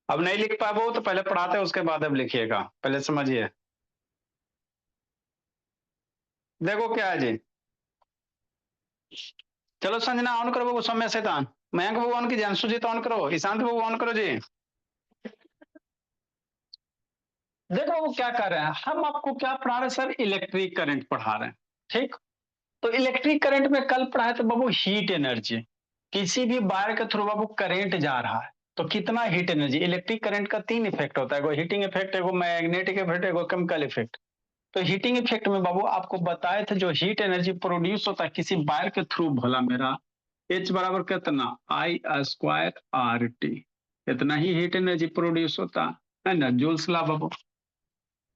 अब नहीं लिख पाए वो तो पहले पढ़ाते हैं उसके बाद अब लिखिएगा, पहले समझिए। देखो क्या है जी, चलो संजना ऑन करो बाबू, सौम्य शैतान, मयंक बाबू ऑन कीजिए, अंशु जी तो ऑन करो, ईशांत बाबू ऑन करो जी। देखो वो क्या कर रहे हैं, हम आपको क्या पढ़ा रहे हैं सर, इलेक्ट्रिक करंट पढ़ा रहे हैं। ठीक, तो इलेक्ट्रिक करंट में कल पढ़ाया था बाबू हीट एनर्जी, किसी भी वायर के थ्रू बाबू करंट जा रहा है तो कितना हीट एनर्जी। इलेक्ट्रिक करंट का तीन इफेक्ट होता है, हीटिंग इफेक्ट, एगो मैग्नेटिक इफेक्ट, एगो केमिकल इफेक्ट। तो हीटिंग इफेक्ट में बाबू आपको बताए थे जो हीट एनर्जी प्रोड्यूस होता है किसी वायर के थ्रू, भोला मेरा एच बराबर कितना, आई स्क्वायर आर टी, इतना ही हीट एनर्जी प्रोड्यूस होता है ना, जूल्स लॉ बाबू।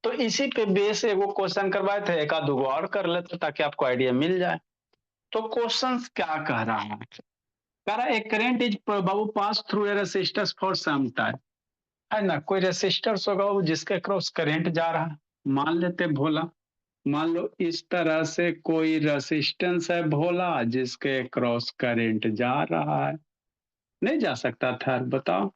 तो इसी पे बेस एगो क्वेश्चन करवाए थे, एक आध दो और कर लेते ताकि आपको आइडिया मिल जाए। तो क्वेश्चन क्या कह रहा है, कह रहा है एक करंट इज बाबू pass through a resistors for some time, है ना, कोई रेसिस्टर्स होगा वो जिसके क्रॉस करंट जा रहा है। मान लेते भोला, मान लो इस तरह से कोई रेसिस्टेंस है भोला जिसके क्रॉस करंट जा रहा है, नहीं जा सकता था, बताओ।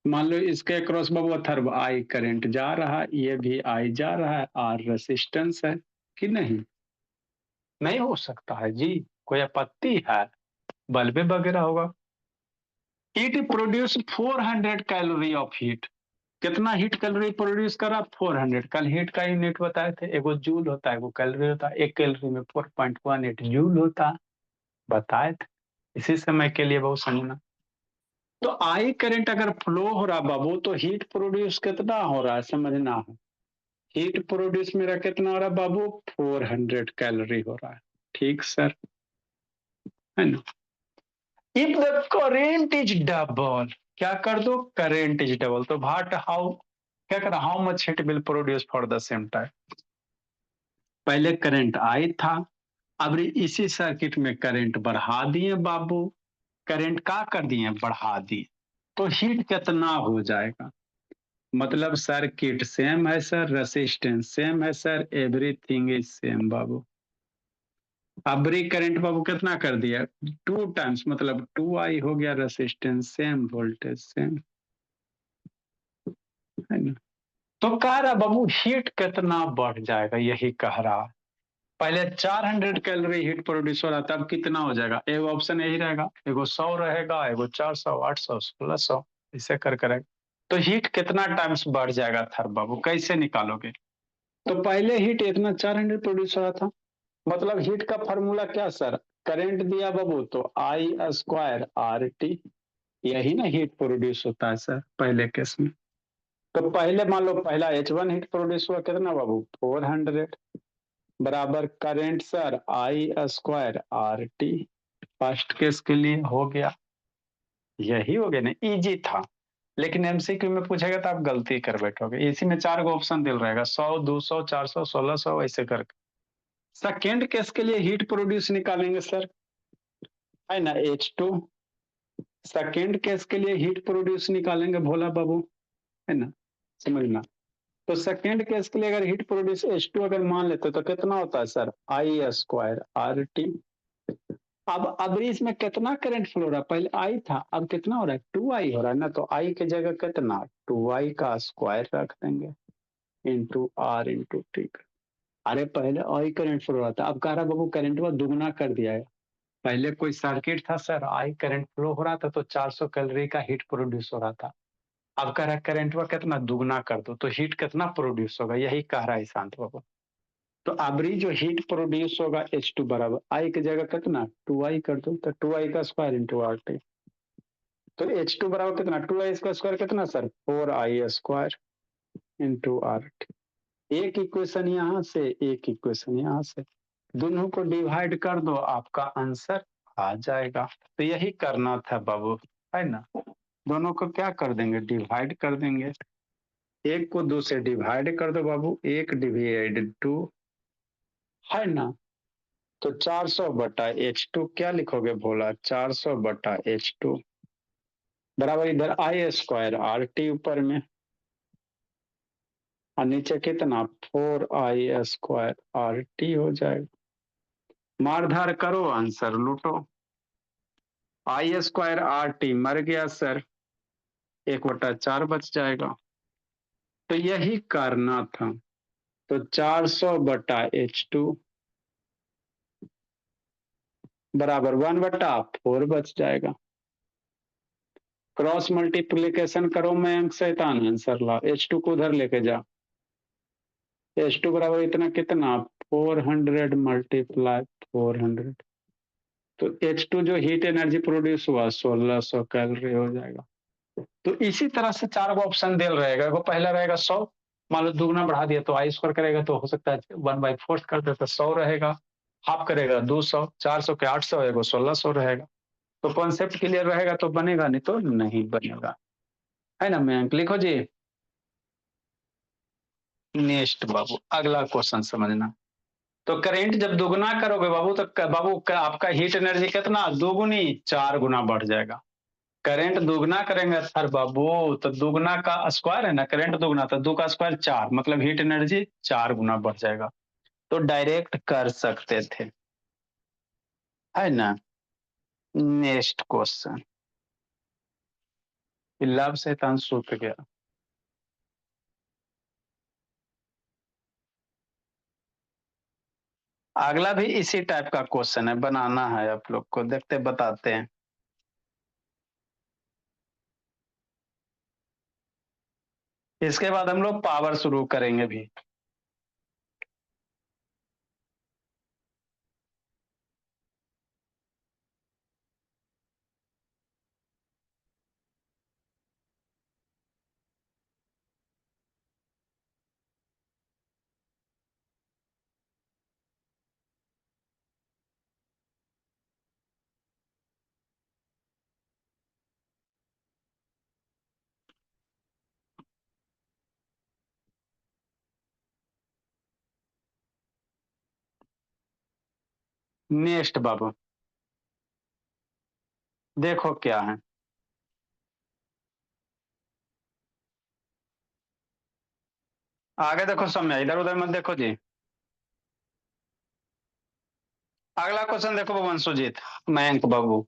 मान लो इसके क्रॉस बाबू थर्ब आई करंट जा रहा है, ये भी आई जा रहा है, आर रेसिस्टेंस है कि नहीं, नहीं हो सकता है जी, कोई आपत्ति है, बल्ब वगैरह होगा। Heat produce 400 calorie of heat, कितना हीट कैलोरी प्रोड्यूस करा, 400। कल हीट का यूनिट बताए थे, एगो जूल होता है, एगो कैलोरी होता है, एक कैलोरी में 4.18 जूल होता है, बताए थे। इसी समय के लिए बहुत समझना। तो आई करंट अगर फ्लो हो रहा बाबू तो हीट प्रोड्यूस कितना हो रहा है समझना है। हीट प्रोड्यूस मेरा कितना हो रहा है बाबू, 400 कैलोरी हो रहा है। ठीक सर, है ना। If the current is double, क्या कर दो, करेंट इज डबल, तो भाट हाउ, क्या करा, how much heat will produce for the same time. पहले करंट आई था, अब इसी सर्किट में करंट बढ़ा दिए बाबू, करंट का कर दिए, बढ़ा दिए, तो हीट कितना हो जाएगा। मतलब सर्किट सेम है सर, रेसिस्टेंस सेम है सर, एवरीथिंग इज सेम बाबू। अब करंट बाबू कितना कर दिया, 2 टाइम्स, मतलब 2 आई हो गया, रेसिस्टेंस सेम, वोल्टेज सेम, है ना। तो कह रहा बाबू हीट कितना बढ़ जाएगा, यही कह रहा। पहले 400 कैलोरी हीट प्रोड्यूस हो रहा था, अब कितना हो जाएगा, एगो ऑप्शन यही रहेगा, एगो 100 रहेगा, एगो 400, 800, 1600, इसे कर करेगा। तो हीट कितना टाइम्स बढ़ जाएगा थर बाबू, कैसे निकालोगे। तो पहले हीट इतना 400 प्रोड्यूस हो रहा था, मतलब हीट का फॉर्मूला क्या सर, करंट दिया बाबू तो आई स्क्वायर आर टी, यही ना हीट प्रोड्यूस होता है सर पहले केस में। तो पहले मान लो पहला H1 हीट प्रोड्यूस हुआ कितना बाबू, 400, बराबर current sir I square R T, first case के लिए हो गया, यही हो गया ना, इजी था। लेकिन एमसीक्यू में पूछेगा तो आप गलती कर बैठोगे, इसी में 4 गो ऑप्शन दिल रहेगा, 100, 200, 400, 1600, ऐसे करके। सेकेंड केस के लिए हीट प्रोड्यूस निकालेंगे सर, है ना, H2। सेकेंड केस के लिए हीट प्रोड्यूस निकालेंगे भोला बाबू, है ना, समझना। तो सेकेंड केस के लिए अगर हीट प्रोड्यूस H2 अगर मान लेते तो कितना होता है सर, आई स्क्वायर आर टी। अब इसमें कितना करंट फ्लो हो रहा है, पहले आई था, अब कितना हो रहा है, 2 आई हो रहा है ना, तो आई की जगह कितना, 2 आई का स्क्वायर रख देंगे, इंटू आर इंटू टी। अरे पहले आई करंट फ्लो हो रहा था, अब कह रहा बाबू करंट वो दुगना कर दिया है। पहले कोई सर्किट था सर, आई करंट फ्लो हो रहा था तो 400 कैलोरी का हीट प्रोड्यूस हो रहा था, अब कह रहा है करंट वो कितना दुगना कर दो तो हीट कितना प्रोड्यूस होगा, यही कह रहा है शांत बाबू। तो अबरी जो हीट प्रोड्यूस होगा H2 बराबर आई की जगह कितना, 2 आई कर दो, तो 2 आई का स्क्वायर इंटू आर टी। तो H2 बराबर कितना, 2 आई का स्क्वायर कितना सर, 4 आई स्क्वायर इंटू आर टी। एक इक्वेशन यहाँ से, एक इक्वेशन यहाँ से, दोनों को डिवाइड कर दो, आपका आंसर आ जाएगा। तो यही करना था बाबू, है ना। दोनों को क्या कर देंगे, डिवाइड कर देंगे, एक को 2 से डिवाइड कर दो बाबू, 1/2, है ना। तो 400/H2 क्या लिखोगे भोला, 400/H2 बराबर इधर आई स्क्वायर आर टी ऊपर में, और नीचे कितना, 4 आई स्क्वायर आर टी हो जाएगा। मारधार करो, आंसर लूटो। आई स्क्वायर आर टी मर गया सर, 1/4 बच जाएगा। तो यही करना था। तो 400/H2 बराबर 1/4 बच जाएगा। क्रॉस मल्टीप्लीकेशन करो, मैं अंक शैतान आंसर ला। H2 को उधर लेके जा। H2 बराबर इतना कितना 400 मल्टीप्लाई 400। तो H2 जो हीट एनर्जी प्रोड्यूस हुआ 1600 कैलोरी हो जाएगा। तो इसी तरह से 4 गो ऑप्शन दिल रहेगा। वो पहला रहेगा 100, मान लो दुगना बढ़ा दिया तो आई स्क्वायर करेगा तो हो सकता है 1/4 कर दे तो 100 रहेगा। हाफ करेगा 200, 400 के 800 है, 1600 रहेगा। तो कॉन्सेप्ट क्लियर रहेगा तो बनेगा, नहीं तो नहीं बनेगा, है ना। मैं लिखो जी। नेक्स्ट बाबू, अगला क्वेश्चन समझना। तो करेंट जब दुगना करोगे बाबू तो बाबू आपका हीट एनर्जी कितना दोगुनी 4 गुना बढ़ जाएगा। करंट दुगना करेंगे सर बाबू तो दुगना का स्क्वायर है ना, करंट दुगना तो 2 का स्क्वायर 4, मतलब हीट एनर्जी 4 गुना बढ़ जाएगा। तो डायरेक्ट कर सकते थे, है ना। Next question. लाभ शैतान सूत गया। अगला भी इसी टाइप का क्वेश्चन है, बनाना है आप लोग को, देखते बताते हैं। इसके बाद हम लोग पावर शुरू करेंगे भी। नेक्स्ट बाबू देखो क्या है। आगे देखो समय, इधर उधर मत देखो जी। अगला क्वेश्चन देखो भवन सुजीत, मयंक बाबू।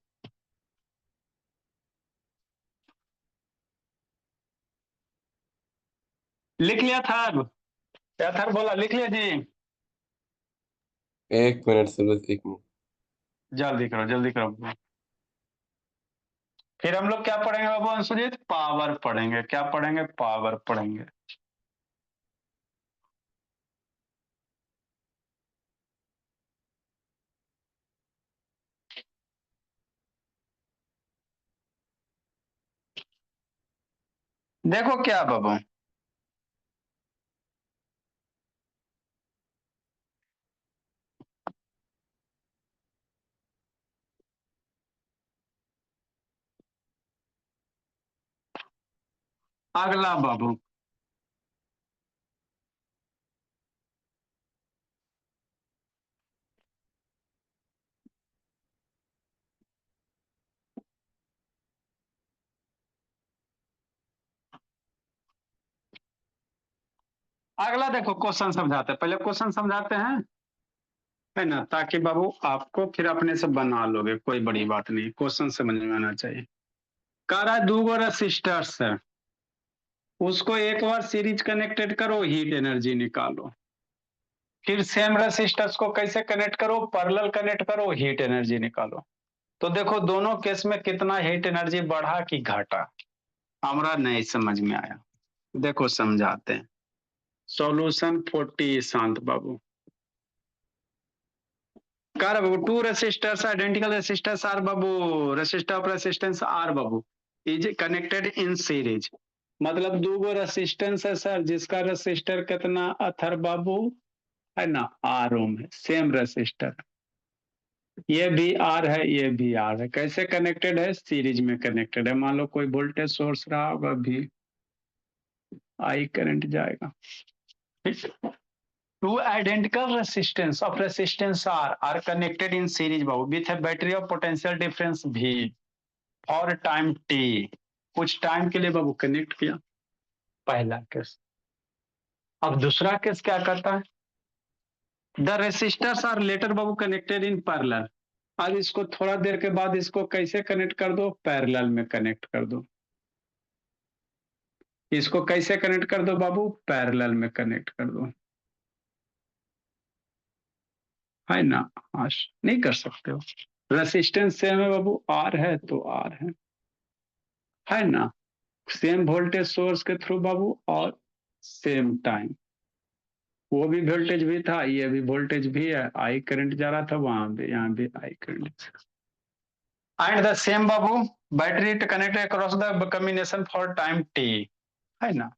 लिख लिया था अब? क्या था बोला, लिख लिया जी। 1 मिनट से बस 1 मिनट। जल्दी करो जल्दी करो। फिर हम लोग क्या पढ़ेंगे बाबू अंशुजीत, पावर पढ़ेंगे। क्या पढ़ेंगे, पावर पढ़ेंगे। देखो क्या बाबू, अगला बाबू, अगला देखो क्वेश्चन समझाते हैं, पहले क्वेश्चन समझाते हैं, है ना, ताकि बाबू आपको फिर अपने से बना लोगे, कोई बड़ी बात नहीं, क्वेश्चन समझ में आना चाहिए। कह रहा है 2 गो रेसिस्टर्स है, उसको एक बार सीरीज कनेक्टेड करो, हीट एनर्जी निकालो। फिर सेम रेसिस्टर्स को कैसे कनेक्ट करो, पैरेलल कनेक्ट करो, हीट एनर्जी निकालो। तो देखो दोनों केस में कितना हीट एनर्जी बढ़ा कि घटा, हमारा नहीं समझ में आया। देखो समझाते हैं। सॉल्यूशन 40 शांत बाबू। कार बाबू 2 रेसिस्टर्स आइडेंटिकल रेसिस्टर्स आर बाबू, रेसिस्टर ऑफ रेसिस्टेंस आर बाबू इज कनेक्टेड इन सीरीज। मतलब 2 गो रेसिस्टेंस है सर, जिसका रेसिस्टर कितना अथर बाबू, है ना, आर ओम है, सेम रेसिस्टर। ये भी आर है, ये भी आर है। कैसे कनेक्टेड है, सीरीज में कनेक्टेड है। मान लो कोई वोल्टेज सोर्स रहा होगा भी, आई करंट जाएगा। Two identical resistance of resistance R are connected in series Babu with a battery of potential difference V और टाइम T। कुछ टाइम के लिए बाबू कनेक्ट किया, पहला केस। अब दूसरा केस क्या करता है, द रेसिस्टर्स आर लेटर बाबू कनेक्टेड इन पैरेलल। अब इसको थोड़ा देर के बाद इसको कैसे कनेक्ट कर दो, पैरेलल में कनेक्ट कर दो। इसको कैसे कनेक्ट कर दो बाबू, पैरेलल में कनेक्ट कर दो, है ना। हाँ, नहीं कर सकते हो, रेसिस्टेंस सेम है बाबू, आर है तो आर है ना। सेम वोल्टेज सोर्स के थ्रू बाबू, और सेम टाइम, वो भी वोल्टेज भी था, ये भी वोल्टेज भी है, आई करंट जा रहा था वहां भी, यहाँ भी I current. And the same बाबू battery to connect across the combination for time t, है ना।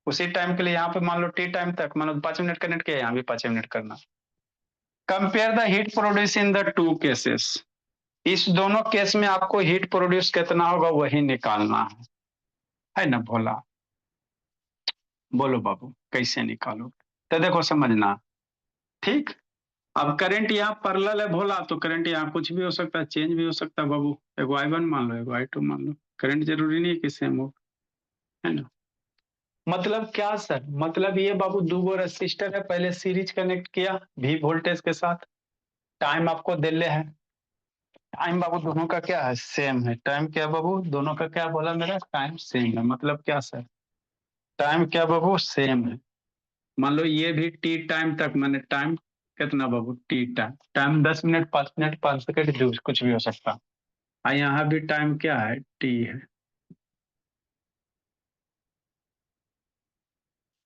उसी टाइम के लिए यहाँ पे मान लो टी टाइम तक, मान लो 5 मिनट कनेक्ट किया, यहाँ भी 5 मिनट करना। Compare the heat produce in the two cases, इस दोनों केस में आपको हीट प्रोड्यूस कितना होगा वही निकालना है ना भोला। बोलो बाबू कैसे निकालोगे, तो देखो समझना, ठीक। अब करंट यहाँ पैरेलल है भोला, तो करंट यहाँ कुछ भी हो सकता है, चेंज भी हो सकता है बाबू, एगो I1 मान लो, एगो I2 मान लो, करंट जरूरी नहीं है कि सेम हो, है ना। मतलब क्या सर, मतलब ये बाबू दो गो रेसिस्टर है, पहले सीरीज कनेक्ट किया भी वोल्टेज के साथ, टाइम आपको दिले है, टाइम बाबू दोनों का क्या है, सेम है। टाइम क्या बाबू, दोनों का क्या बोला मेरा, टाइम सेम है, मतलब क्या सर, टाइम क्या बाबू सेम है। मान लो ये भी टी टाइम तक, मैंने टाइम कितना बाबू, T time, time 10 minute, 5 minute, 5 second, जो कुछ भी हो सकता है। यहाँ भी टाइम क्या है, टी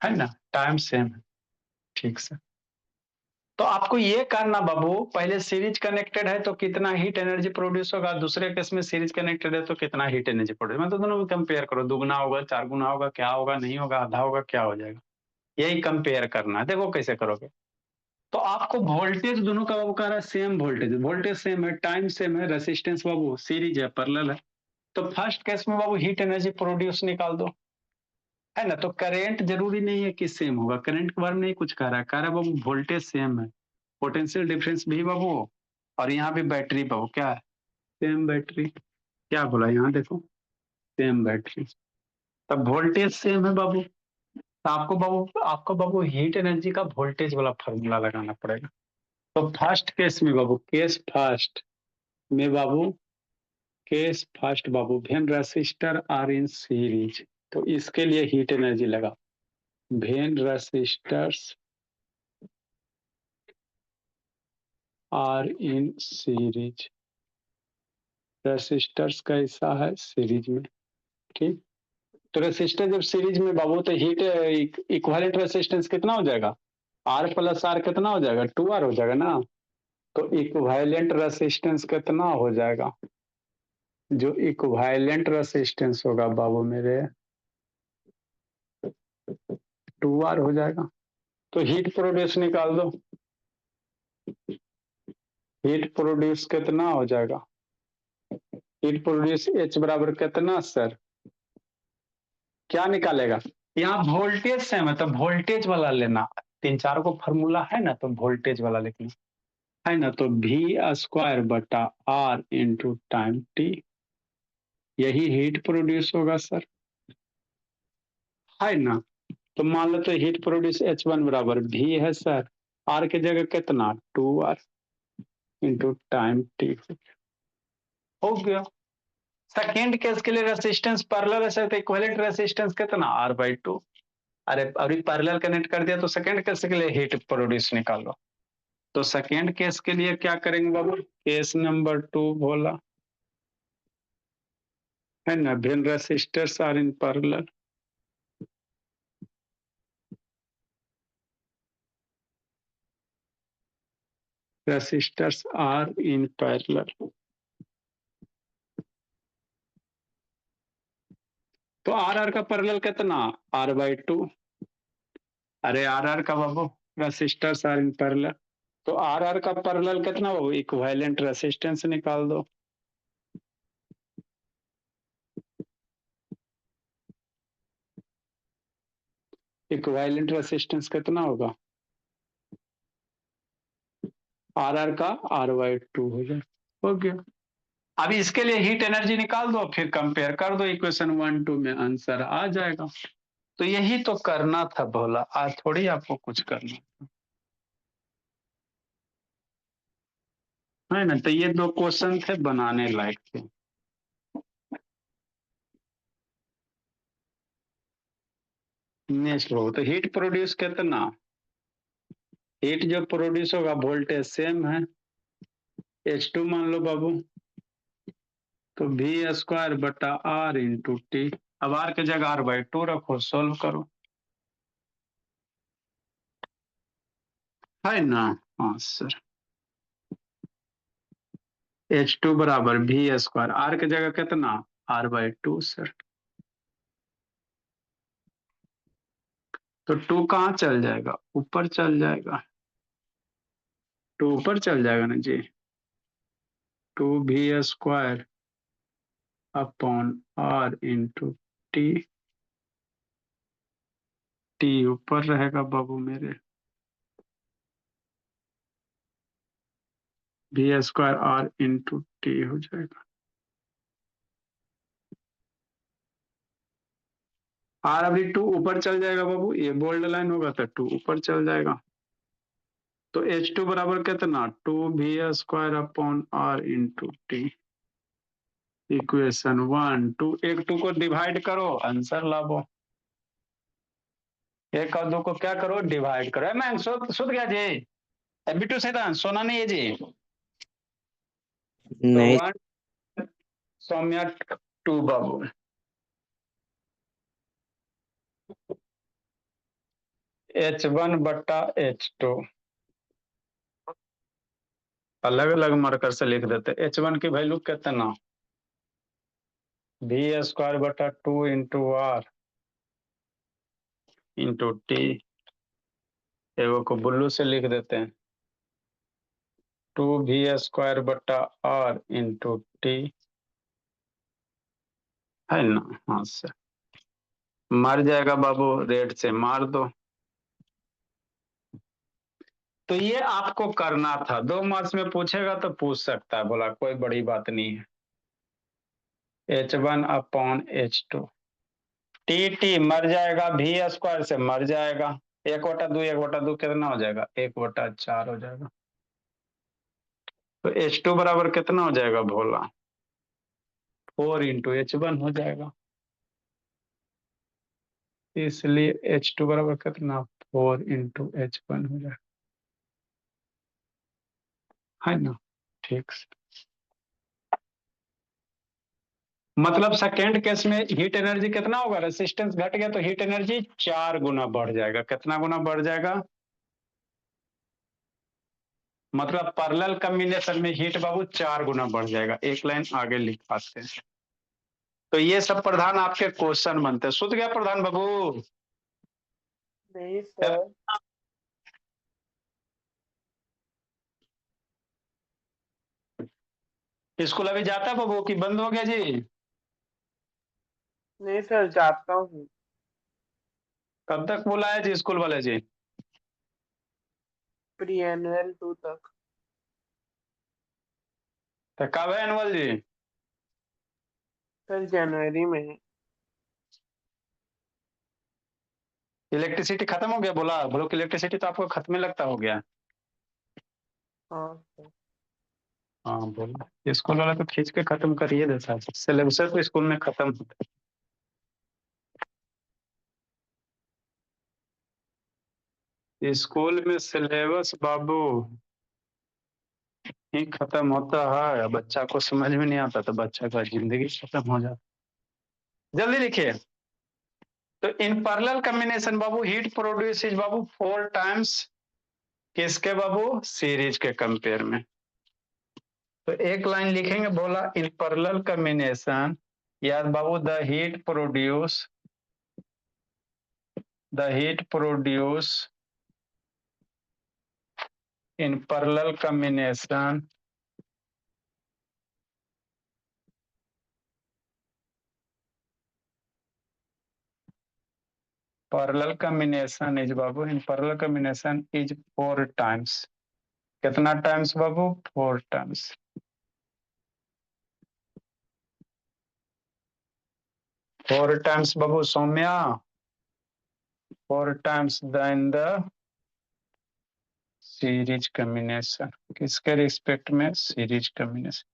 है ना, टाइम सेम है, ठीक से। तो आपको ये करना बाबू, पहले सीरीज कनेक्टेड है तो कितना हीट एनर्जी प्रोड्यूस होगा, दूसरे केस में सीरीज कनेक्टेड है तो कितना हीट एनर्जी प्रोड्यूस, मतलब दोनों में कंपेयर करो, दुगना होगा, 4 गुना होगा, क्या होगा, नहीं होगा, आधा होगा, क्या हो जाएगा, यही कंपेयर करना है। देखो कैसे करोगे, तो आपको वोल्टेज दोनों का बाबू कह रहा है सेम वोल्टेज, वोल्टेज सेम है, टाइम सेम है, रेसिस्टेंस बाबू सीरीज है, पैरेलल है, तो फर्स्ट केस में बाबू हीट एनर्जी प्रोड्यूस निकाल दो, है ना। तो करंट जरूरी नहीं है कि सेम होगा, करंट के बारे में नहीं कुछ कह रहा है बाबू वोल्टेज सेम है, पोटेंशियल डिफरेंस भी बाबू, और यहाँ भी बैटरी बाबू क्या है, सेम बैटरी, क्या बोला यहाँ देखो, सेम बैटरी, तब वोल्टेज सेम है बाबू, तो आपको बाबू हीट एनर्जी का वोल्टेज वाला फॉर्मूला लगाना पड़ेगा। तो फर्स्ट केस में बाबू, केस फर्स्ट में बाबू, केस फर्स्ट बाबू, when resistor are in series, तो इसके लिए हीट एनर्जी लगा, when resistors are in series, resistors कैसा है सीरीज में, ठीक। तो रेसिस्टर जब सीरीज में बाबू, तो हीट इक्विवेलेंट रेसिस्टेंस कितना हो जाएगा, आर प्लस आर कितना हो जाएगा, 2R हो जाएगा ना। तो इक्विवेलेंट रेसिस्टेंस कितना हो जाएगा, जो इक्विवेलेंट रेसिस्टेंस होगा बाबू मेरे, 2R हो जाएगा। तो हीट प्रोड्यूस निकाल दो, हीट प्रोड्यूस कितना हो जाएगा, हीट प्रोड्यूस H बराबर कितना सर, क्या निकालेगा, यहाँ वोल्टेज सेम है तो वोल्टेज वाला लेना, 3-4 को फॉर्मूला है ना, तो वोल्टेज वाला लिखना, है ना। तो V² बटा R इंटू टाइम टी, यही हीट प्रोड्यूस होगा सर, है ना। तो मान लो तो हीट प्रोड्यूस H1 बराबर V है सर, R की जगह कितना, 2R इंटू टाइम टी, हो गया। सेकेंड केस के लिए रेसिस्टेंस पैरेलल है सर, तो इक्विवेलेंट रेसिस्टेंस कितना, R/2। अरे अभी पैरेलल कनेक्ट कर दिया, तो सेकेंड केस के लिए हीट प्रोड्यूस निकालो। तो सेकेंड केस के लिए क्या करेंगे बाबू, केस नंबर 2 बोला, है ना, when resistors are in parallel, resistors are in parallel, तो आर का पैरेलल कितना, R/2। अरे आर का बाबू, रेसिस्टर्स आर इन पैरेलल, तो आर का पैरेलल कितना बाबू, इक्विवेलेंट रेसिस्टेंस निकाल दो, इक्विवेलेंट रेसिस्टेंस कितना होगा, का R/2 हो जाए, हो गया। अभी इसके लिए हीट एनर्जी निकाल दो, फिर कंपेयर कर दो, इक्वेशन 1-2 में आंसर आ जाएगा। तो यही तो करना था भोला, आज थोड़ी आपको कुछ करना है ना। तो ये 2 क्वेश्चन थे बनाने लायक थे। नेक्स्ट बाबू, तो हीट प्रोड्यूस कितना, हीट जो प्रोड्यूस होगा वोल्टेज सेम है, H2 मान लो बाबू, तो V² बटा R इंटू टी। अब R की जगह R/2 रखो, सोल्व करो, है ना। हाँ सर, H2 बराबर V², R की जगह कितना, R/2 सर। तो 2 कहाँ चल जाएगा, ऊपर चल जाएगा, 2 ऊपर चल जाएगा ना जी, 2V² upon R into T, T ऊपर रहेगा बाबू मेरे, V² R इंटू टी हो जाएगा। R अभी 2 ऊपर चल जाएगा बाबू, ये बोल्ड लाइन होगा तो 2 ऊपर चल जाएगा, तो H2 बराबर कितना, 2V² upon R into T. Equation 1 2, एक 2 को डिवाइड करो, आंसर लाओ। एक और 2 को क्या करो, डिवाइड करो। मैं सुध गया जी, बिट्टू सैतान सोना नहीं है जी। तो नहीं 1 सौम्या 2 बाबू, H1 बट्टा H2, अलग अलग मार्कर से लिख देते। H1 की वैल्यू कितना, V² बटा 2 इंटू R इंटू टी, एगो को ब्लू से लिख देते हैं, 2V² बटा R इंटू टी, है ना। हाँ सर, मर जाएगा बाबू, रेड से मार दो। तो ये आपको करना था, 2 मार्क्स में पूछेगा तो पूछ सकता है, बोला कोई बड़ी बात नहीं है। H1 अपॉन H2, टी मर जाएगा, V² से मर जाएगा, 1/2 1/2 कितना हो जाएगा, 1/4 हो जाएगा। तो H2 बराबर कितना हो जाएगा भोला, 4 इंटू H1 हो जाएगा, इसलिए H2 बराबर कितना, 4 इंटू H1 हो जाएगा, है ना। ठीक से, मतलब सेकेंड केस में हीट एनर्जी कितना होगा, रेसिस्टेंस घट गया तो हीट एनर्जी 4 गुना बढ़ जाएगा। कितना गुना बढ़ जाएगा, मतलब पैरेलल कॉम्बिनेशन में हीट बाबू 4 गुना बढ़ जाएगा। एक लाइन आगे लिख पाते हैं। तो ये सब प्रधान आपके क्वेश्चन बनते हैं। सुध गया प्रधान बाबू, नहीं सर, स्कूल अभी जाता है बाबू कि बंद हो गया जी, नहीं सर जाता हूँ। कब तक बुलाया जी स्कूल वाले जी, प्री एनुअल 2 तक। तो कब है एनुअल जी, सर जनवरी में है। इलेक्ट्रिसिटी खत्म हो गया, बोला बोलो कि इलेक्ट्रिसिटी तो आपको खत्म ही लगता हो गया। हाँ सर। हाँ बोलो, स्कूल वाला तो खींच के खत्म करिए देता है, सिलेबस तो स्कूल में खत्म होता है, स्कूल में सिलेबस बाबू ही खत्म होता है, बच्चा को समझ में नहीं आता तो बच्चा का जिंदगी खत्म हो जाता। जल्दी लिखिए, तो इन parallel combination Babu heat produce is Babu 4 times किसके बाबू, सीरीज के कंपेयर में। तो एक लाइन लिखेंगे, बोला इन पैरेलल कॉम्बिनेशन, याद बाबू, the heat produce in parallel combination parallel combination is बाबू, in parallel combination is 4 times. कितना टाइम्स बाबू, 4 टाइम्स। 4 टाइम्स बाबू Saumya, 4 times then the series combination, किसके रिस्पेक्ट में, series combination.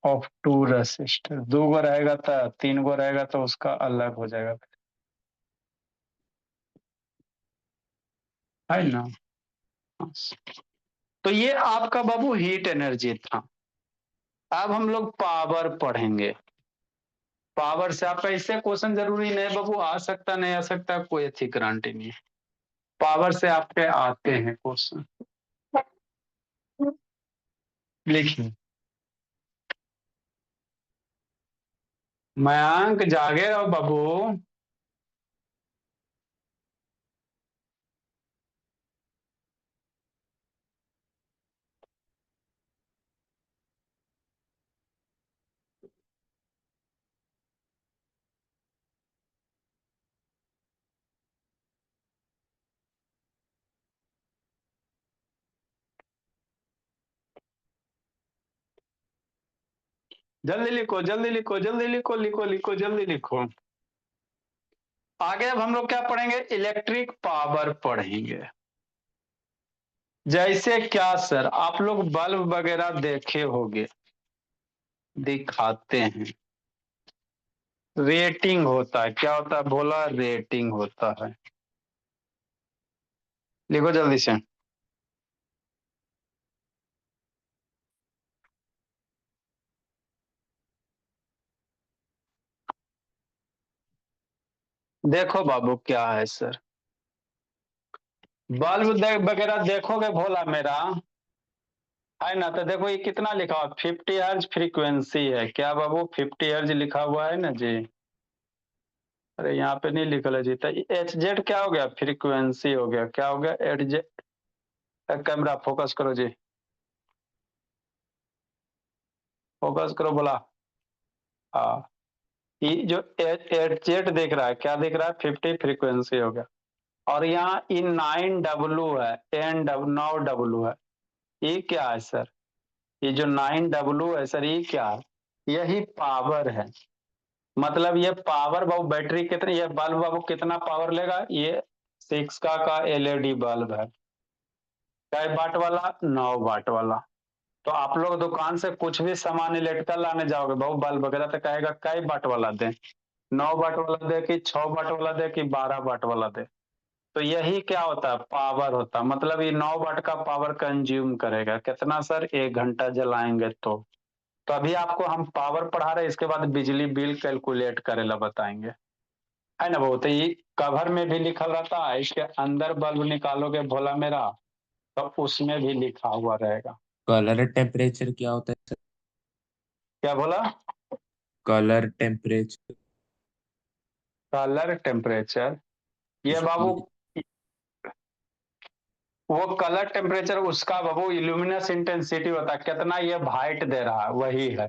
Of two resistor, 2 गो रहेगा तो 3 गो रहेगा तो उसका अलग हो जाएगा, है ना। तो ये आपका बाबू हीट एनर्जी था। अब हम लोग पावर पढ़ेंगे। पावर से आपका इससे क्वेश्चन जरूरी नहीं बाबू, आ सकता नहीं आ सकता कोई अच्छी गारंटी नहीं है। पावर से आपके आते हैं क्वेश्चन। लिखिए, मयंक जागे रहो बाबू। जल्दी लिखो, जल्दी लिखो, जल्दी लिखो, लिखो लिखो, जल्दी लिखो। आगे अब हम लोग क्या पढ़ेंगे, इलेक्ट्रिक पावर पढ़ेंगे। जैसे क्या सर, आप लोग बल्ब वगैरह देखे होंगे, दिखाते हैं, रेटिंग होता है, क्या होता है बोला, रेटिंग होता है। लिखो जल्दी से। देखो बाबू क्या है सर, बल्ब वगैरह देखोगे भोला मेरा, है ना। तो देखो ये कितना लिखा हुआ, 50 हर्ज फ्रीक्वेंसी है, क्या बाबू 50 हर्ज लिखा हुआ है ना जी। अरे यहाँ पे नहीं लिखा है जी। तो एच जेड क्या हो गया, फ्रीक्वेंसी हो गया, क्या हो गया, एच जेड। कैमरा फोकस करो जी, फोकस करो बोला। हाँ, ये जो एच जेड देख रहा है, क्या देख रहा है, 50 फ्रीक्वेंसी हो गया। और यहाँ ई 9W है, N 9W है, ये क्या है सर, ये जो 9W है सर, ये क्या है, यही पावर है। मतलब ये पावर बाबू, बैटरी कितनी, ये बल्ब बाबू कितना पावर लेगा, ये 6 का एलईडी बल्ब है, कै वाट वाला, 9 वाट वाला। तो आप लोग दुकान से कुछ भी सामान इलेक्ट्रिकल लाने जाओगे बाबू, बल्ब वगैरह, तो कहेगा कै वाट वाला दे, 9 वाट वाला दे कि 6 वाट वाला दे कि 12 वाट वाला दे। तो यही क्या होता है, पावर होता है। मतलब ये 9 वाट का पावर कंज्यूम करेगा, कितना सर, 1 घंटा जलाएंगे तो अभी आपको हम पावर पढ़ा रहे हैं, इसके बाद बिजली बिल कैलकुलेट करेला बताएंगे, है ना। वो तो ये कवर में भी लिखा रहता है, इसके अंदर बल्ब निकालोगे भोला मेरा, तो उसमें भी लिखा हुआ रहेगा। कलर टेम्परेचर क्या होता है सर? क्या बोला, कलर टेम्परेचर कलर टेम्परेचर, ये बाबू, उसकी वो कलर टेम्परेचर उसका बाबू इल्यूमिनस इंटेंसिटी होता है, कितना ये वाइट दे रहा है वही है,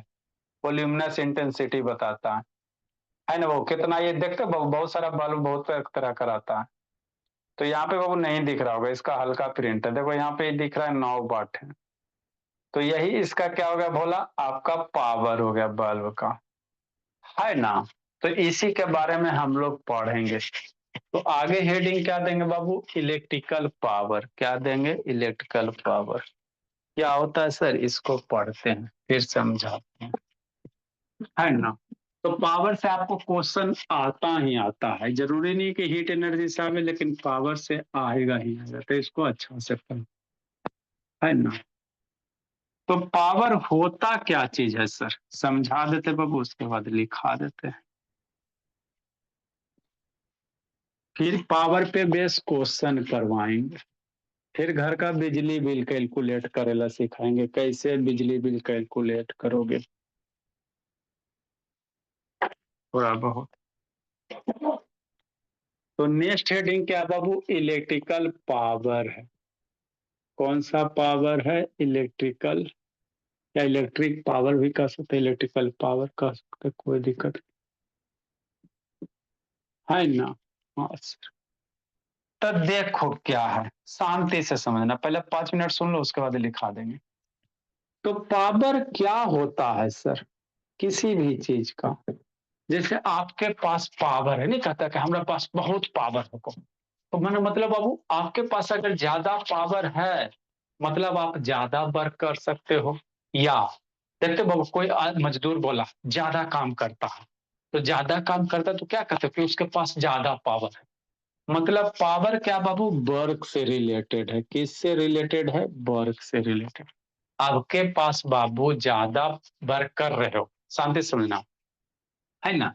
वो ल्यूमिनस इंटेंसिटी बताता है ना। वो कितना ये देखते हो बाबू, बहुत सारा बल्ब बहुत तरह का रहता है। तो यहाँ पे बाबू नहीं दिख रहा होगा, इसका हल्का प्रिंट है, देखो यहाँ पे दिख रहा है 9 वाट है। तो यही इसका क्या हो गया भोला, आपका पावर हो गया बल्ब का, है ना। तो इसी के बारे में हम लोग पढ़ेंगे। तो आगे हेडिंग क्या देंगे बाबू, इलेक्ट्रिकल पावर, क्या देंगे, इलेक्ट्रिकल पावर। क्या होता है सर, इसको पढ़ते हैं फिर समझाते हैं, है ना। तो पावर से आपको क्वेश्चन आता ही आता है, जरूरी नहीं कि हीट एनर्जी से आवे, लेकिन पावर से आएगा ही आएगा, तो इसको अच्छा से पढ़, है ना। तो पावर होता क्या चीज है सर, समझा देते बाबू, उसके बाद लिखा देते हैं, फिर पावर पे बेस क्वेश्चन करवाएंगे, फिर घर का बिजली बिल कैलकुलेट करेला सिखाएंगे, कैसे बिजली बिल कैलकुलेट करोगे थोड़ा बहुत। तो नेक्स्ट हेडिंग क्या बाबू, इलेक्ट्रिकल पावर है। कौन सा पावर है, इलेक्ट्रिकल, या इलेक्ट्रिक पावर भी कह सकते, इलेक्ट्रिकल पावर कह सकते, कोई दिक्कत है ना। हाँ सर। तो देखो क्या है, शांति से समझना, पहले 5 मिनट सुन लो, उसके बाद लिखा देंगे। तो पावर क्या होता है सर, किसी भी चीज का, जैसे आपके पास पावर है, नहीं कहता कि हमारे पास बहुत पावर है, तो मैंने मतलब बाबू आपके पास अगर ज्यादा पावर है, मतलब आप ज्यादा वर्क कर सकते हो, या देखते हो बाबू, कोई मजदूर बोला ज्यादा काम करता है, तो ज्यादा काम करता है तो क्या कहते हैं कि उसके पास ज्यादा पावर है। मतलब पावर क्या बाबू, वर्क से रिलेटेड है। किससे रिलेटेड है? वर्क से रिलेटेड। आपके पास बाबू ज्यादा वर्क कर रहे हो, शांति से सुनना, है ना।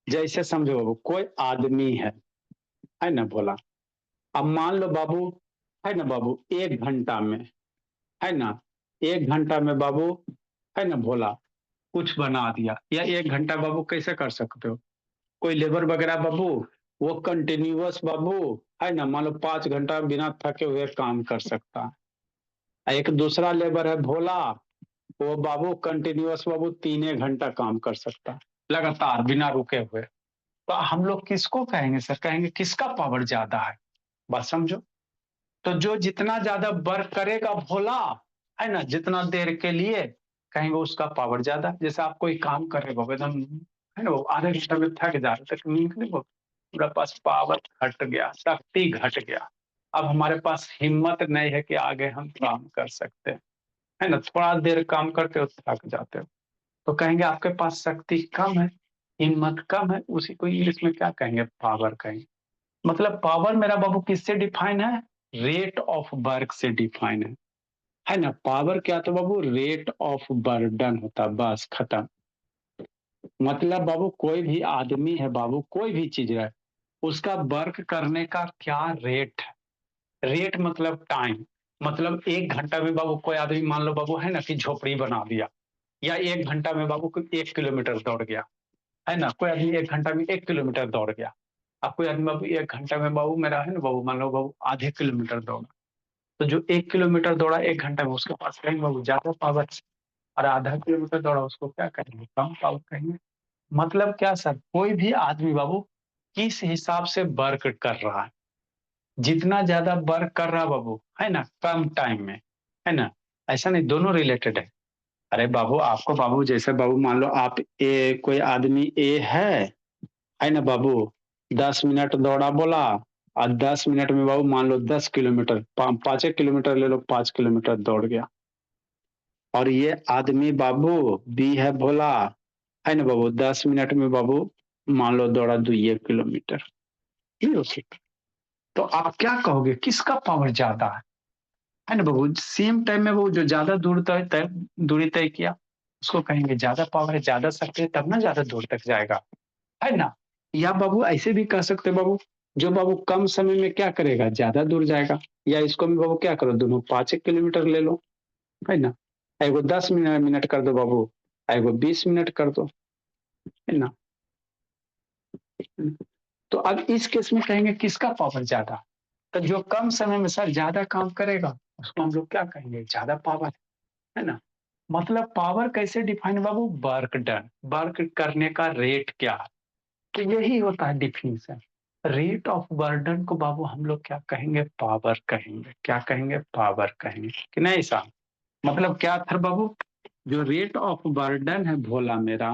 जैसे समझो बाबू, कोई आदमी है ना बोला, अब मान लो बाबू, है ना बाबू, 1 घंटा में, है ना, 1 घंटा में बाबू, है ना भोला, कुछ बना दिया। या 1 घंटा बाबू कैसे कर सकते हो? कोई लेबर वगैरह बाबू, वो कंटिन्यूअस बाबू, है ना, मान लो 5 घंटा बिना थके हुए काम कर सकता है। एक दूसरा लेबर है भोला, वो बाबू कंटिन्यूअस बाबू 3 घंटा काम कर सकता है लगातार बिना रुके हुए। तो हम लोग किसको कहेंगे सर? कहेंगे किसका पावर ज्यादा है? बात समझो। तो जो जितना ज्यादा वर्क करेगा भोला, है ना, जितना देर के लिए, कहेंगे उसका पावर ज्यादा। जैसे आप कोई काम कर रहे हो एकदम, है ना, वो आधे घंटे में थक जा रहे थे, नींद नहीं हो, हमारे पास पावर घट गया, शक्ति घट गया। अब हमारे पास हिम्मत नहीं है कि आगे हम काम कर सकते हैं, है ना, थोड़ा देर काम करते हो थक जाते हो, तो कहेंगे आपके पास शक्ति कम है, हिम्मत कम है। उसी को इंग्लिश में क्या कहेंगे? पावर कहेंगे। मतलब पावर मेरा बाबू किससे डिफाइन है? रेट ऑफ वर्क से डिफाइन है ना। पावर क्या तो बाबू, रेट ऑफ बर्डन होता है, बस खत्म। मतलब बाबू कोई भी आदमी है बाबू, कोई भी चीज है, उसका वर्क करने का क्या रेट है। रेट मतलब टाइम। मतलब 1 घंटा में बाबू कोई आदमी मान लो बाबू, है ना, कि झोपड़ी बना दिया, या 1 घंटा में बाबू कोई 1 किलोमीटर दौड़ गया, है ना, कोई आदमी 1 घंटा में 1 किलोमीटर दौड़ गया। अब कोई आदमी बाबू 1 घंटा में बाबू मेरा, है ना बाबू, मान लो बाबू आधे किलोमीटर दौड़ा, तो जो 1 किलोमीटर दौड़ा 1 घंटा में, उसके पास कहेंगे बाबू ज्यादा पावर। और आधा किलोमीटर दौड़ा, उसको क्या कहेंगे? कम पावर कहेंगे। मतलब क्या सर, कोई भी आदमी बाबू किस हिसाब से वर्क कर रहा है, जितना ज्यादा वर्क कर रहा है बाबू, है ना, कम टाइम में, है ना, ऐसा नहीं, दोनों रिलेटेड है। अरे बाबू आपको बाबू, जैसे बाबू मान लो आप कोई आदमी है ना बाबू, 10 मिनट दौड़ा बोला, और 10 मिनट में बाबू मान लो 10 किलोमीटर, 5 किलोमीटर ले लो, 5 किलोमीटर दौड़ गया। और ये आदमी बाबू बी है भोला, है ना बाबू, 10 मिनट में बाबू मान लो दौड़ा 2 किलोमीटर। ये हो सकता। तो आप क्या कहोगे, किसका पावर ज्यादा है ना बाबू? सेम टाइम में वो जो ज्यादा दूर तय दूरी तय किया, उसको कहेंगे ज्यादा पावर है, ज्यादा शक्ति है, तब ना ज्यादा दूर तक जाएगा, है ना। या बाबू ऐसे भी कह सकते बाबू, जो बाबू कम समय में क्या करेगा, ज्यादा दूर जाएगा। या इसको भी बाबू क्या करो, दोनों 5 किलोमीटर ले लो, है ना। एगो 10 मिनट कर दो बाबू, एगो 20 मिनट कर दो, है ना। तो अब इस केस में कहेंगे किसका पावर ज्यादा? तो जो कम समय में सर ज्यादा काम करेगा, उसको हम लोग क्या कहेंगे? ज्यादा पावर, है ना। मतलब पावर कैसे डिफाइन बाबू? वर्क डन, वर्क करने का रेट क्या है। तो यही होता है डिफिनीशन। रेट ऑफ बर्डन को बाबू हम लोग क्या कहेंगे? पावर कहेंगे। क्या कहेंगे? पावर कहेंगे, कि नहीं साहब? मतलब क्या था बाबू, जो रेट ऑफ बर्डन है भोला मेरा,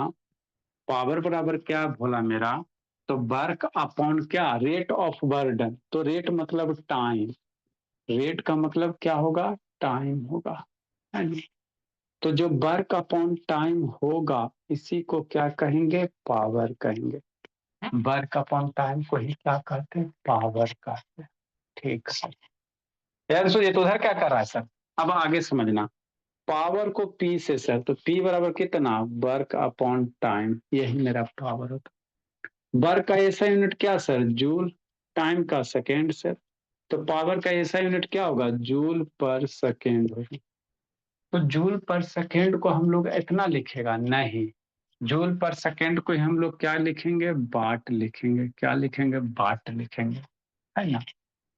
पावर बराबर क्या भोला मेरा, तो वर्क अपॉन क्या, रेट ऑफ बर्डन। तो रेट मतलब टाइम, रेट का मतलब क्या होगा? टाइम होगा, है ना? तो जो वर्क अपॉन टाइम होगा, इसी को क्या कहेंगे? पावर कहेंगे। वर्क अपॉन टाइम को ही क्या कहते हैं? पावर कहते हैं। ठीक सर। यार सुनिए, तो उधर क्या कर रहा है सर? अब आगे समझना। पावर को पी से सर, तो पी बराबर कितना? वर्क अपॉन टाइम, यही मेरा पावर होता है। वर्क का ऐसा यूनिट क्या सर? जूल। टाइम का सेकेंड सर। तो पावर का ऐसा यूनिट क्या होगा? जूल पर सेकेंड होगा। तो जूल पर सेकेंड को हम लोग इतना लिखेगा नहीं, जूल पर सेकेंड को हम लोग क्या लिखेंगे? वाट लिखेंगे। क्या लिखेंगे? वाट लिखेंगे, है ना।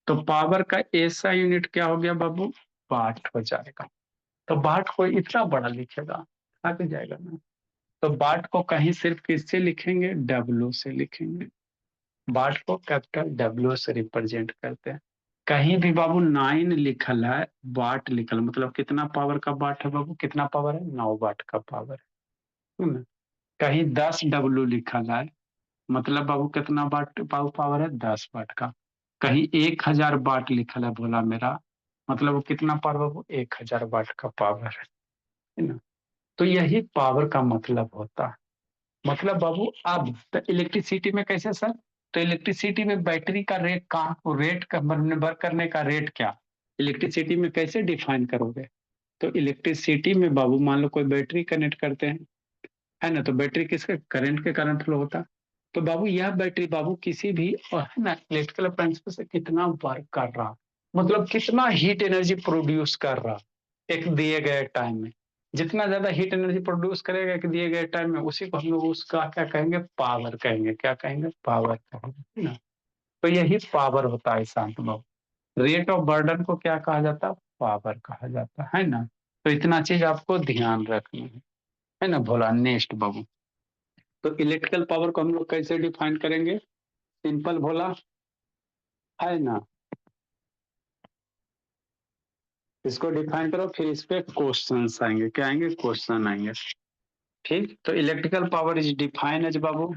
तो पावर का ऐसा यूनिट क्या हो गया बाबू? वाट हो जाएगा। तो वाट को इतना बड़ा लिखेगा, थक जाएगा ना। तो वाट को कहीं सिर्फ किससे लिखेंगे? डब्ल्यू से लिखेंगे। वाट को कैपिटल डब्ल्यू से रिप्रेजेंट करते हैं। कहीं भी बाबू 9 लिखल है, वाट लिखल, मतलब कितना पावर का वाट है बाबू? कितना पावर है? 9 वाट का पावर है ना। कहीं 10 डब्ल्यू लिखल है, मतलब बाबू कितना वाट पावर है? 10 वाट का। कहीं 1000 वाट लिखल है बोला मेरा, मतलब वो कितना पावर बाबू? 1000 वाट का पावर है ना। तो यही पावर का मतलब होता है। मतलब बाबू अब तो इलेक्ट्रिसिटी में कैसे सर? तो इलेक्ट्रिसिटी में बैटरी का रेट कहाँ, रेट का निर्भर करने का रेट क्या, इलेक्ट्रिसिटी में कैसे डिफाइन करोगे? तो इलेक्ट्रिसिटी में बाबू मान लो कोई बैटरी कनेक्ट करते हैं, है ना, तो बैटरी किसके करंट के कारण फ्लो होता है। तो बाबू यह बैटरी बाबू किसी भी और है ना इलेक्ट्रिकल प्रिंसिपल से कितना वर्क कर रहा, मतलब कितना हीट एनर्जी प्रोड्यूस कर रहा एक दिए गए टाइम में। जितना ज्यादा हीट एनर्जी प्रोड्यूस करेगा एक दिए गए टाइम में, उसी को हम लोग उसका क्या कहेंगे, पावर कहेंगे। क्या कहेंगे? पावर कहेंगे, है ना। तो यही पावर होता है शांत बाबू। रेट ऑफ बर्डन को क्या कहा जाता है? पावर कहा जाता है ना। तो इतना चीज आपको ध्यान रखना है ना भोला। नेक्स्ट बाबू, तो इलेक्ट्रिकल पावर को हम लोग कैसे डिफाइन करेंगे? सिंपल भोला, है ना। इसको डिफाइन करो, फिर इस पे क्वेश्चन आएंगे। क्या आएंगे? क्वेश्चन आएंगे। ठीक, तो electrical power is define as बाबू,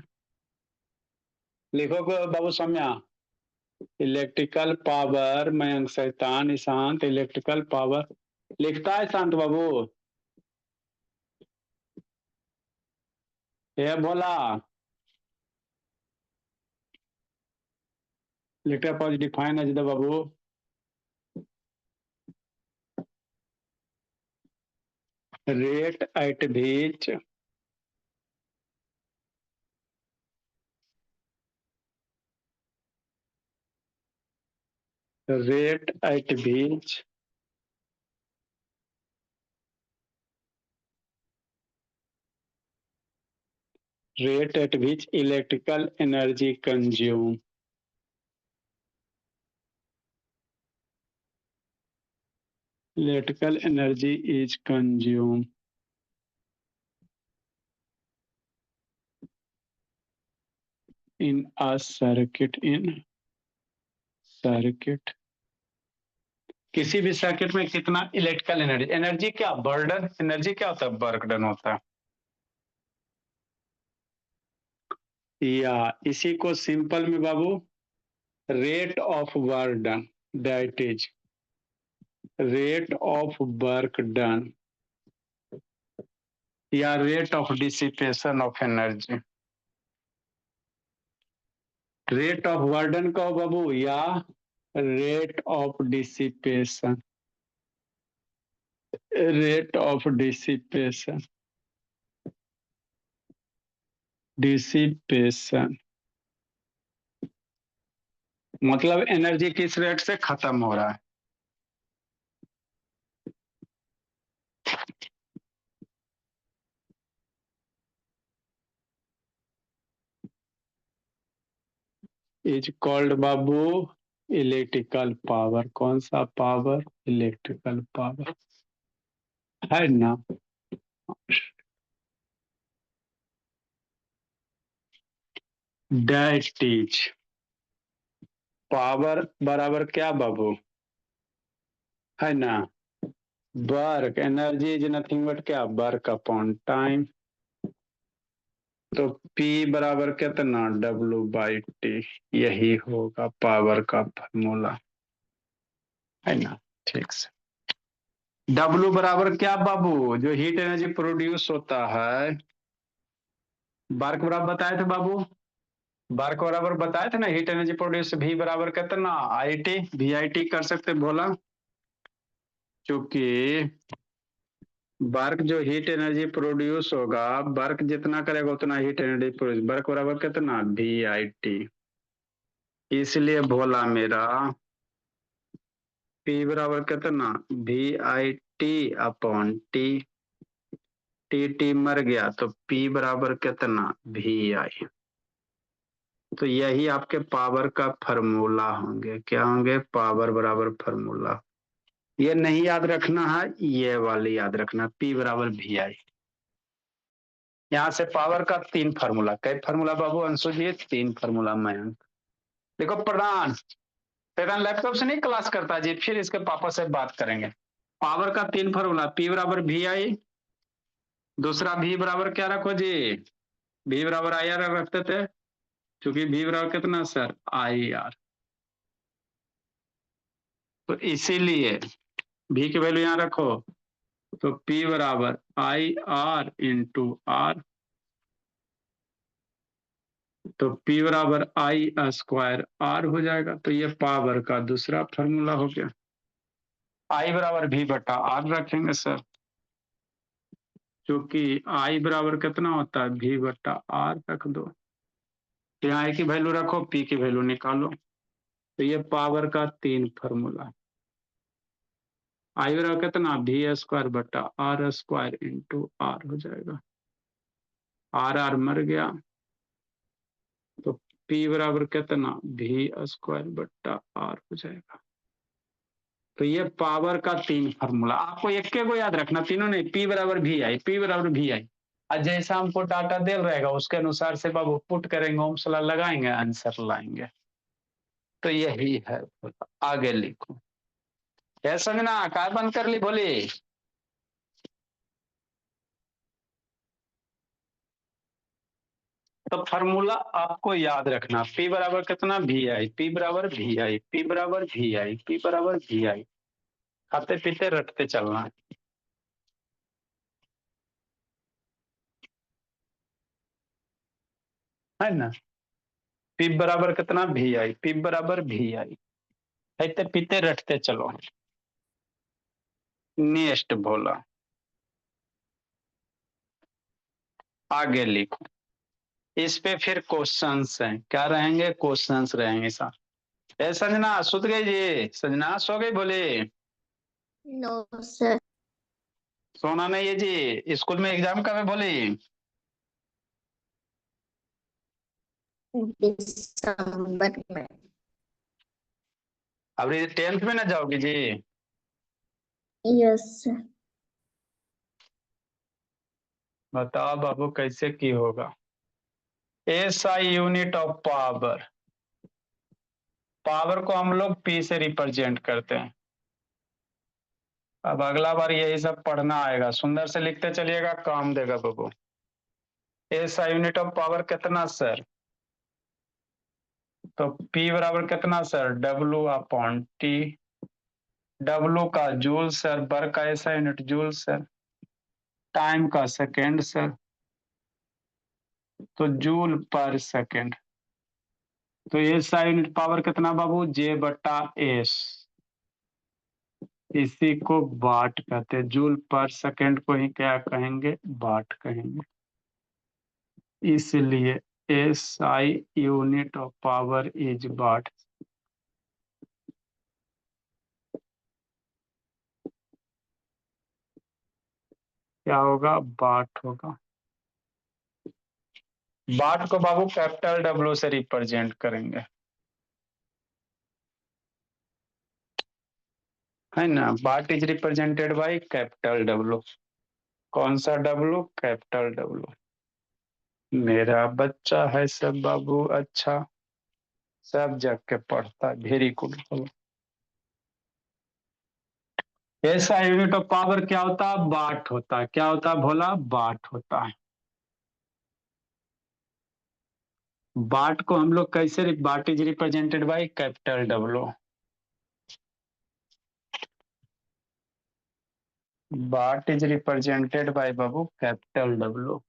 लिखो बाबू सौम्या। इलेक्ट्रिकल पावर, मयंक शैतान ईशांत, इलेक्ट्रिकल पावर लिखता है शांत बाबू। ये भोला, electrical power define as the बाबू rate at which rate at which rate at which electrical energy consumed electrical energy is consumed in a circuit किसी भी सर्किट में कितना इलेक्ट्रिकल एनर्जी, एनर्जी क्या, बर्डन, एनर्जी क्या होता है, वर्क डन होता है। या इसी को सिंपल में बाबू rate of work done, that is rate of work done या rate of dissipation of energy. Rate of work done कहो बाबू या rate of dissipation, rate of dissipation, dissipation मतलब एनर्जी किस रेट से खत्म हो रहा है। इज कॉल्ड बाबू इलेक्ट्रिकल पावर। कौन सा पावर? इलेक्ट्रिकल पावर, है ना। दैट इज पावर बराबर क्या बाबू, है ना, work. Energy is nothing but क्या, वर्क अपॉन टाइम। तो P बराबर कितना, W/T। यही होगा पावर का फॉर्मूला, है ना। ठीक से W बराबर क्या बाबू, जो हीट एनर्जी प्रोड्यूस होता है, वर्क बराबर बताए थे बाबू, वर्क बराबर बताए थे ना, हीट एनर्जी प्रोड्यूस V बराबर कितना, IT, VIT कर सकते बोला। क्योंकि वर्क जो हीट एनर्जी प्रोड्यूस होगा, वर्क जितना करेगा उतना हीट एनर्जी प्रोड्यूस, वर्क बराबर कितना, VIT। इसलिए बोला मेरा P बराबर कितना, VIT/T। T मर गया तो P बराबर कितना, VI। तो यही आपके पावर का फॉर्मूला होंगे। क्या होंगे? पावर बराबर फॉर्मूला। ये नहीं याद रखना है, ये वाली याद रखना, P बराबर VI। यहाँ से पावर का 3 फार्मूला। कई फार्मूला बाबू अंशु जी? 3 फार्मूला। मयंक देखो, प्रधान प्रधान लैपटॉप से नहीं क्लास करता जी, फिर इसके पापा से बात करेंगे। पावर का 3 फार्मूला, P बराबर VI, दूसरा V बराबर क्या रखो जी, V बराबर IR रखते थे, क्योंकि V बराबर कितना सर, IR। तो इसीलिए V की वैल्यू यहाँ रखो, तो P बराबर आई आर इंटू आर, तो P बराबर आई स्क्वायर आर हो जाएगा। तो ये पावर का दूसरा फॉर्मूला हो गया। आई बराबर V बटा आर रखेंगे सर, क्योंकि आई बराबर कितना होता है, V बटा आर रख दो। यहाँ आई की वैल्यू रखो, P की वैल्यू निकालो, तो ये पावर का 3 फॉर्मूला। आई बराबर कितना, V स्क्वायर बटा आर स्क्वायर इंटू आर हो जाएगा। आर आर मर गया, तो P बराबर कितना, V स्क्वायर बट्टा आर हो जाएगा। तो ये पावर का 3 फॉर्मूला, आपको एक के को याद रखना, तीनों नहीं, P बराबर भी आई, P बराबर भी आई। और जैसा हमको डाटा दे रहेगा उसके अनुसार से बाबू पुट करेंगे, ओम्स लॉ लगाएंगे, आंसर लाएंगे। तो यही है, आगे लिखो। क्या समझना, काय बंद कर ली बोली। तो फॉर्मूला आपको याद रखना, P बराबर कितना, भी आई, P बराबर भी आई, P बराबर भी आई, P बराबर भी आई। खाते पीते रटते चलना है ना। P बराबर कितना, भी आई, P बराबर भी आई। खाते पीते रटते चलो। नेक्स्ट बोला, आगे लिखो। इस पे फिर क्वेश्चंस हैं, क्या रहेंगे, क्वेश्चंस रहेंगे साहब। ए संजना सुत गई जी, संजना सो गई बोले। नो सर, सोना नहीं है जी, स्कूल में एग्जाम कब है बोली। दिसंबर में। अभी 10th में ना जाओगी जी। Yes sir. बताओ बाबू कैसे की होगा। SI unit of power, power को हम लोग P से रिप्रेजेंट करते हैं। अब अगला बार यही सब पढ़ना आएगा, सुंदर से लिखते चलिएगा, काम देगा बाबू। एसआई यूनिट ऑफ पावर कितना सर, तो P बराबर कितना sir, W upon T। W का जूल सर, बर का ऐसा यूनिट जूल सर, टाइम का सेकेंड सर, तो जूल पर सेकेंड। तो एसआई यूनिट पावर कितना बाबू, J बटा S, इसी को वाट कहते हैं। जूल पर सेकेंड को ही क्या कहेंगे, वाट कहेंगे। इसलिए SI unit of power is what. क्या होगा, वाट होगा। वाट को बाबू कैपिटल डब्ल्यू से रिप्रेजेंट करेंगे, है ना। What is represented by capital W. कौन सा डब्ल्यू, कैपिटल डब्ल्यू। मेरा बच्चा है सब बाबू अच्छा, सब जग के पढ़ता है, वेरी गुड। ऐसा यूनिट ऑफ पावर क्या होता है, वाट होता है। क्या होता है भोला, वाट होता है। वाट को हम लोग कैसे, what is represented by capital W. What is represented by Babu capital W.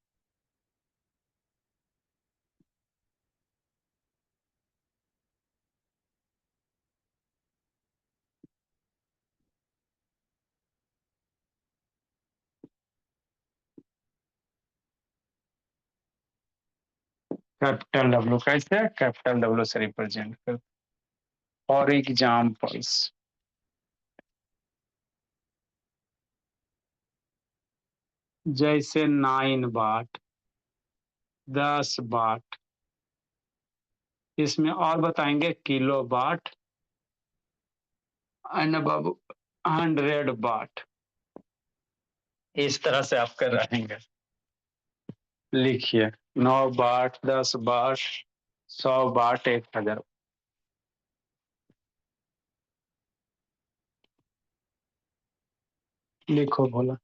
Capital W कैसे, कैपिटल डब्ल्यू से रिप्रेजेंट कर। और एग्जाम्पल्स, जैसे 9 वाट, 10 वाट, इसमें और बताएंगे किलो वाट, एंड बाबू 100 वाट। इस तरह से आप कर रहेंगे। लिखिए 9 वाट, 10 वाट, 100 वाट, 1000। लिखो भोला।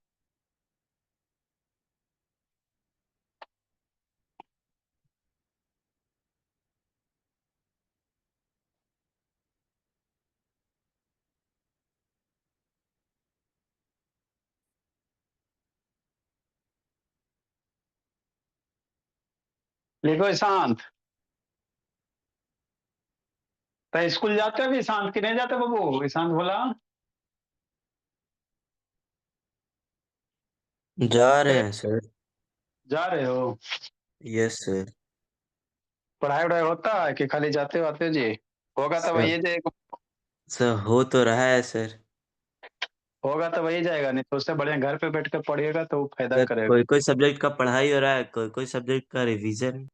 लिखो ईशांत। तो स्कूल जाते हो अभी ईशांत की नहीं जाते बाबू? ईशांत बोला जा रहे हैं सर। जा रहे हो? Yes sir. पढ़ाई वढ़ाई होता है कि खाली जाते हो आते हो जी? होगा तो वही सर जाएगा। सर हो तो रहा है सर। होगा तो वही जाएगा, नहीं तो उससे बढ़िया घर पे बैठ कर पढ़िएगा तो वो फायदा सर करेगा। कोई कोई सब्जेक्ट का पढ़ाई हो रहा है, कोई कोई सब्जेक्ट का रिवीजन।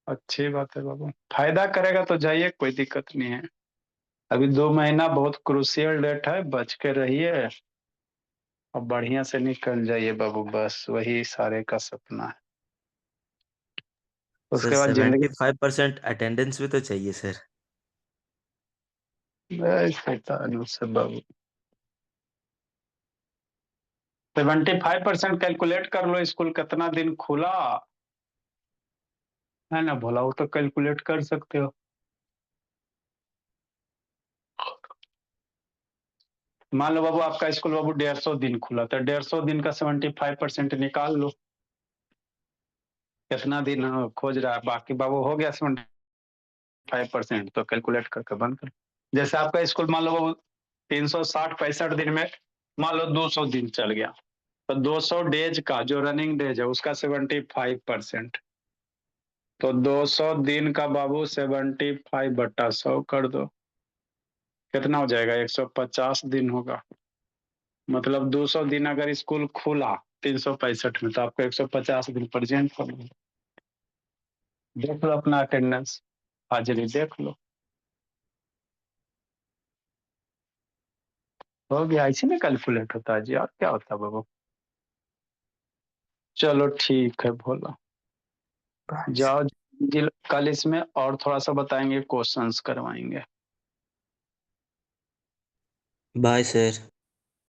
अच्छी बात है बाबू, फायदा करेगा तो जाइए, कोई दिक्कत नहीं है। अभी 2 महीना बहुत क्रूशियल डेट है, बच के रहिए और बढ़िया से निकल जाइए बाबू, बस वही सारे का सपना है। सर उसके बाद जिंदगी 75% अटेंडेंस भी तो चाहिए सर। शैतान उससे बाबू। 75% कैलकुलेट कर लो, स्कूल कितना दिन खुला है ना भोला, वो तो कैलकुलेट कर सकते हो। मान लो बाबू आपका स्कूल बाबू 150 दिन खुला, तो 150 दिन का 75% निकाल लो, कितना दिन खोज रहा है, बाकी बाबू हो गया 75%, तो कैलकुलेट करके बंद कर। जैसे आपका स्कूल मान लो बाबू 360 65 दिन में मान लो 200 दिन चल गया, तो 200 डेज का जो रनिंग डेज है उसका 75%, तो 200 दिन का बाबू 75/100 कर दो, कितना हो जाएगा? 150 दिन होगा। मतलब 200 दिन अगर स्कूल खुला 365 में, तो आपको 150 दिन प्रेजेंट होना। देख लो अपना अटेंडेंस, हाजिरी देख लो, हो गया। ऐसे में कैलकुलेट होता है जी, और क्या होता है बाबू। चलो ठीक है भोला, जाओ जी, कल इसमें और थोड़ा सा बताएंगे, क्वेश्चंस करवाएंगे। Bye sir.